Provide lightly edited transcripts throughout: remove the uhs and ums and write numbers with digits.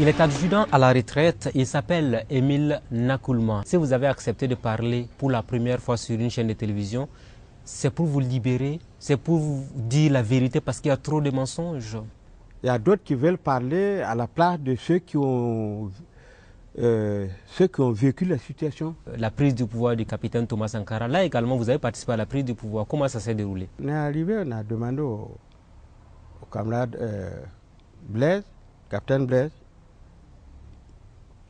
Il est adjudant à la retraite, il s'appelle Émile Nakoulman. Si vous avez accepté de parler pour la première fois sur une chaîne de télévision, c'est pour vous libérer, c'est pour vous dire la vérité parce qu'il y a trop de mensonges. Il y a d'autres qui veulent parler à la place de ceux qui ont vécu la situation. La prise du pouvoir du capitaine Thomas Sankara, là également vous avez participé à la prise du pouvoir. Comment ça s'est déroulé? On est arrivé, on a demandé au camarade Blaise, capitaine Blaise,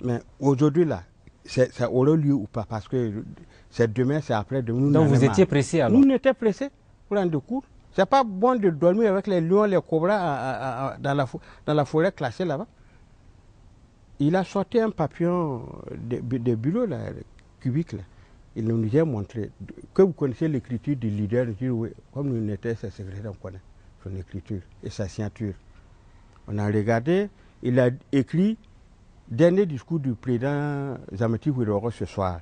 mais aujourd'hui là, ça aura lieu ou pas, parce que c'est demain, c'est après demain. Donc vous étiez pressé alors? Nous, on était pressés pour rendre cours. C'est pas bon de dormir avec les lions, les cobras dans la forêt classée là-bas. Il a sorti un papillon de bureau là, cubique là. Il nous a montré que vous connaissez l'écriture du leader. Oui, comme nous étions ses secrétaires, on connaît son écriture et sa signature. On a regardé, il a écrit dernier discours du président Zameti Ouiroro ce soir.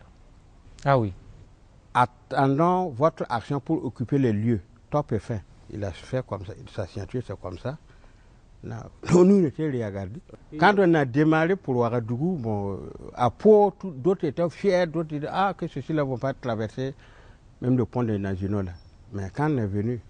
Ah oui. Attendons votre action pour occuper les lieux. Top et fin. Il a fait comme ça, sa signature c'est comme ça. Nous, on était regardés. Quand on a démarré pour Ouagadougou, bon, à Pau, d'autres étaient fiers, d'autres disaient que ceux-ci-là ne vont pas traverser même le pont des Nationaux là. Mais quand on est venu,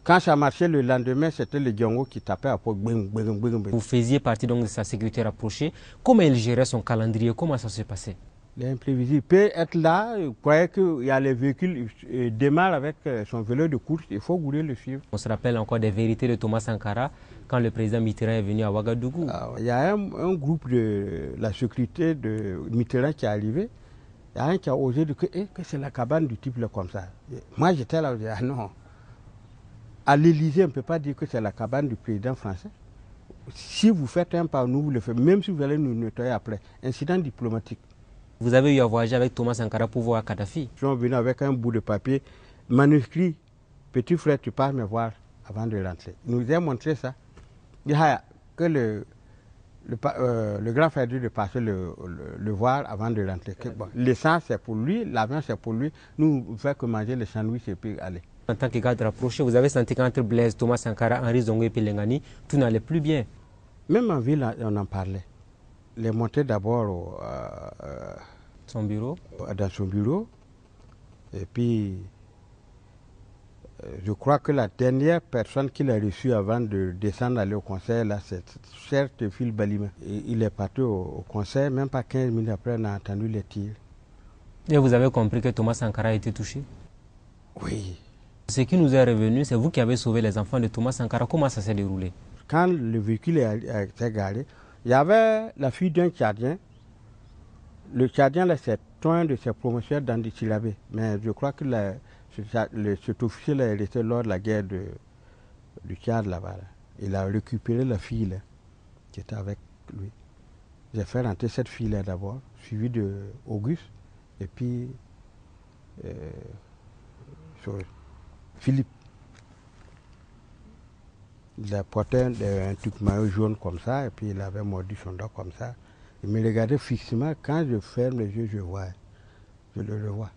quand ça marchait le lendemain, c'était le Django qui tapait à Pau. Vous faisiez partie donc de sa sécurité rapprochée. Comment il gérait son calendrier? Comment ça se passait? L'imprévisible. Il peut être là, il croyait qu'il y a les véhicules, il démarre avec son vélo de course, il faut rouler le suivre. On se rappelle encore des vérités de Thomas Sankara quand le président Mitterrand est venu à Ouagadougou. Il y a un groupe de la sécurité de Mitterrand qui est arrivé. Il y a un qui a osé dire que c'est la cabane du type là comme ça. Moi j'étais là, je dis non. À l'Élysée, on ne peut pas dire que c'est la cabane du président français. Si vous faites un pas, nous vous le faites, même si vous allez nous nettoyer après. Incident diplomatique. Vous avez eu à voyager avec Thomas Sankara pour voir Kadhafi? Ils sont venus avec un bout de papier manuscrit. Petit frère, tu pars me voir avant de rentrer. Il nous a montré ça. Il y a que le grand frère de passer le voir avant de rentrer. Bon, l'essence c'est pour lui, l'avion c'est pour lui. Nous, on fait que manger les sandwichs et puis aller. En tant que garde rapproché, vous avez senti qu'entre Blaise, Thomas Sankara, Henri Zongo et Pelengani, tout n'allait plus bien? Même en ville, on en parlait. Les montées d'abord son bureau. Dans son bureau. Et puis, je crois que la dernière personne qu'il a reçue avant de descendre aller au conseil, là, c'est cher Théophile Balima. Il est parti au conseil, même pas 15 minutes après, on a entendu les tirs. Et vous avez compris que Thomas Sankara a été touché? Oui. Ce qui nous est revenu, c'est vous qui avez sauvé les enfants de Thomas Sankara. Comment ça s'est déroulé? Quand le véhicule a été garé, il y avait la fille d'un Tchadien. Le Tchadien, là, c'est un de ses promotionnaires dans des Silabé. Mais je crois que cet officier-là est resté lors de la guerre du Tchad là-bas. Là. Il a récupéré la fille là, qui était avec lui. J'ai fait rentrer cette fille-là d'abord, suivie d'Auguste, et puis Philippe. Il a porté un truc maillot jaune comme ça, et puis il avait mordu son doigt comme ça. Il me regardait fixement. Quand je ferme les yeux, je vois. Je le revois.